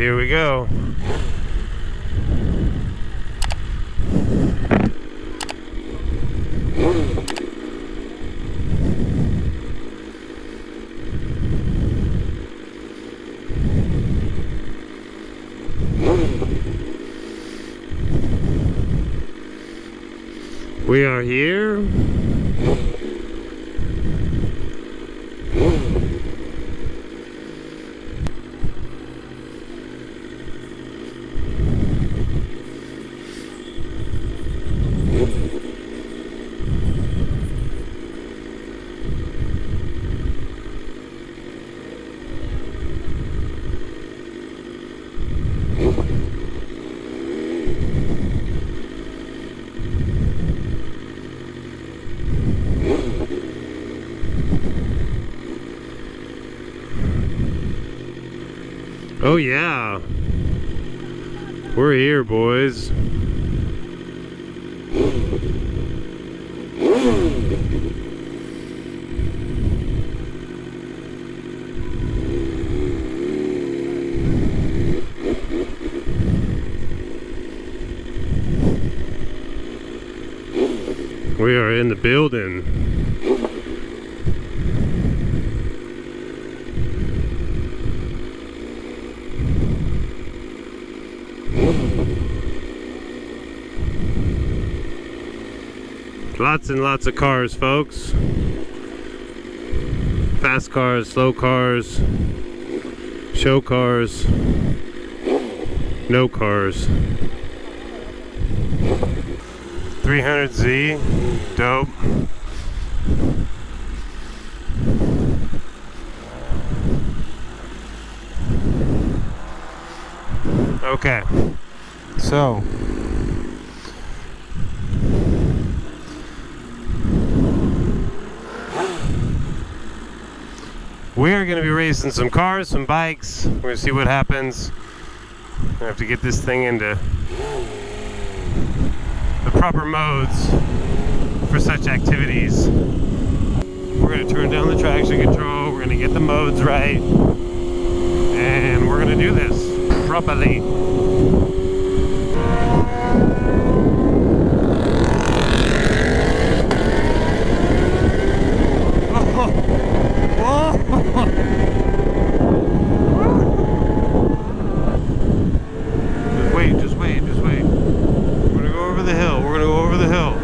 Here we go. We are here. Oh yeah, we're here, boys. We are in the building. Lots and lots of cars, folks. Fast cars, slow cars, show cars, no cars. 300Z, dope. Okay, so we are going to be racing some cars, some bikes. We're going to see what happens. I have to get this thing into the proper modes for such activities. We're going to turn down the traction control. We're going to get the modes right. And we're going to do this properly. Just wait. We're gonna go over the hill.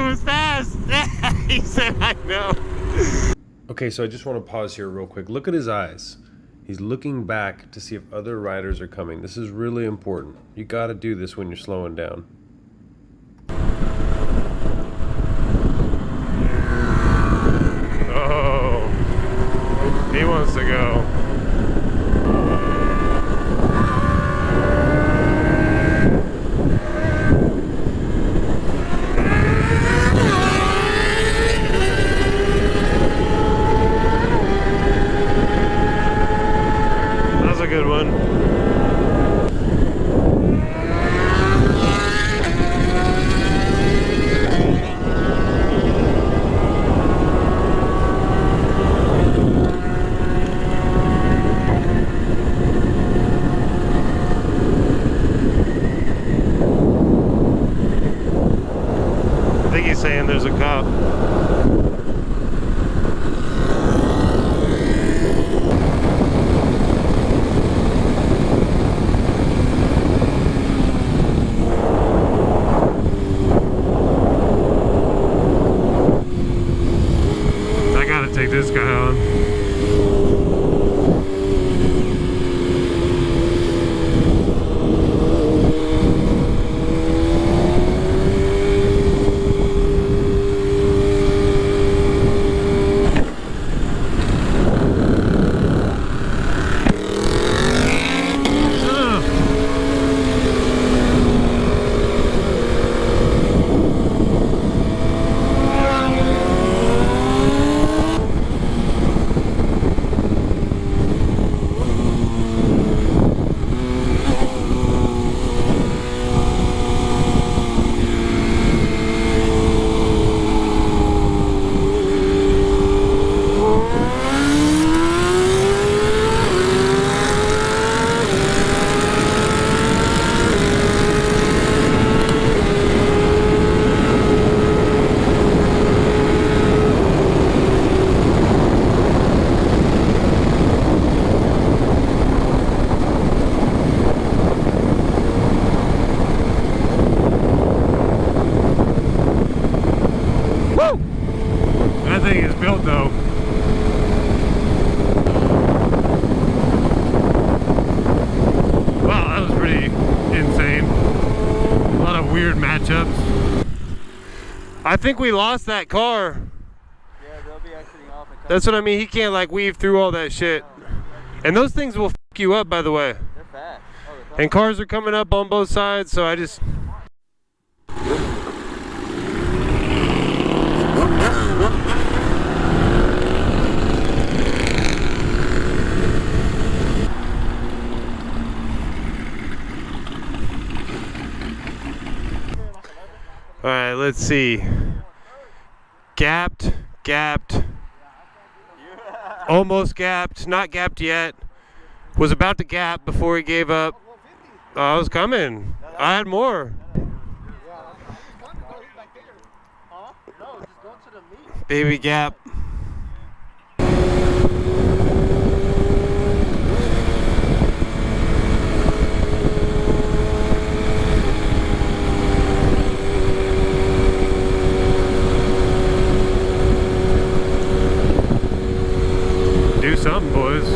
it was fast. He said, I know. Okay, so I just want to pause here real quick. Look at his eyes. He's looking back to see if other riders are coming. This is really important. You got to do this when you're slowing down. Oh, he wants to go. That's a good one. I think he's saying there's a cop. I gotta take this guy on. That thing is built though. Wow, that was pretty insane. A lot of weird matchups. I think we lost that car. Yeah, they'll be exiting off. That's what I mean. He can't like weave through all that shit. And those things will f you up, by the way. They're fast. Oh, And cars are coming up on both sides, so I just... All right, let's see. Gapped, almost gapped, not gapped yet. Was about to gap before he gave up. Oh, I was coming. I had more. Baby gap. Do something, boys.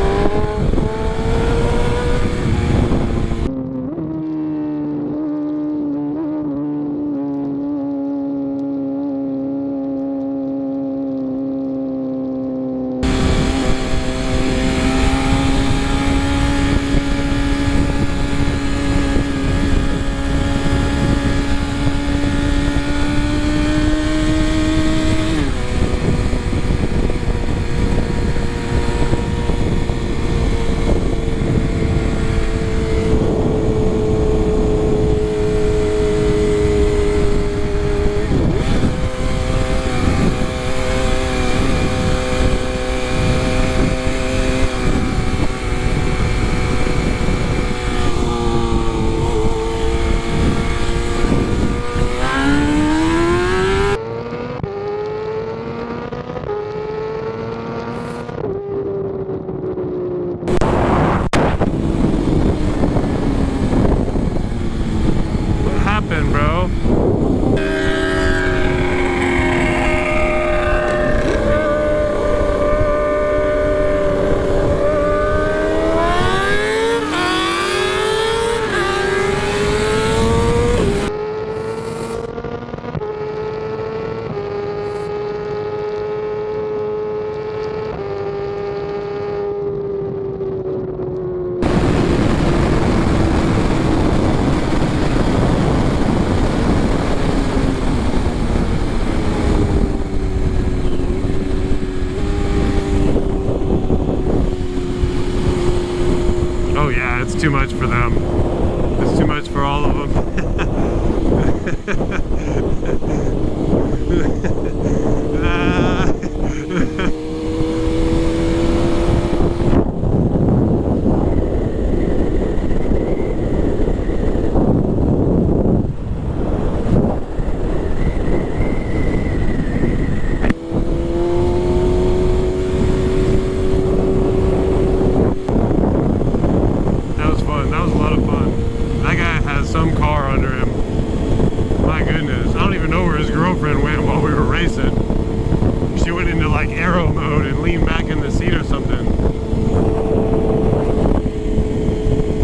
racing. She went into like aero mode and leaned back in the seat or something.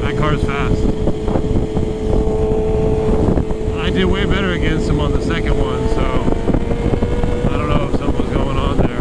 That car's fast. I did way better against him on the second one, so I don't know if something was going on there.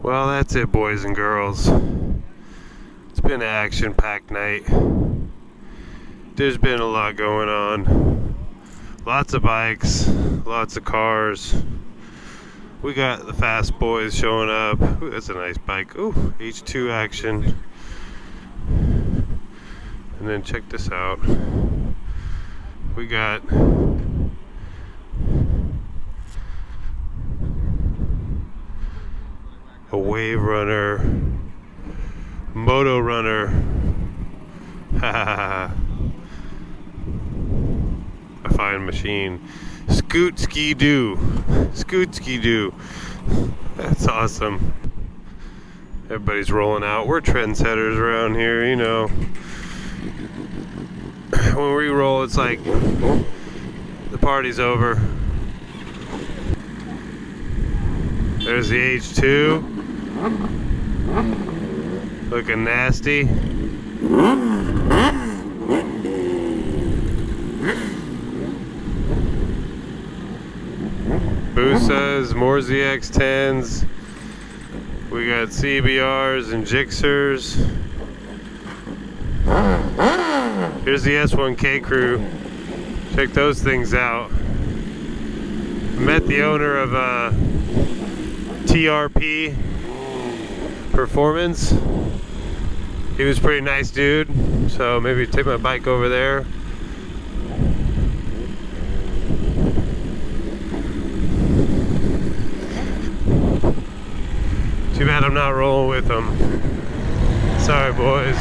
Well, that's it, boys and girls. It's been an action-packed night. There's been a lot going on. Lots of bikes, lots of cars. We got the fast boys showing up. Ooh, that's a nice bike. Ooh, H2 action. And then check this out. We got a wave runner, moto runner, a fine machine, scoot ski doo, that's awesome. Everybody's rolling out. We're trendsetters around here, you know. When we roll, it's like the party's over. There's the H2. Looking nasty. Busas, more ZX10s. We got CBRs and Gixxers. Here's the S1K crew. Check those things out. Met the owner of TRP Performance. He was a pretty nice dude, so maybe take my bike over there. Too bad I'm not rolling with him. Sorry, boys.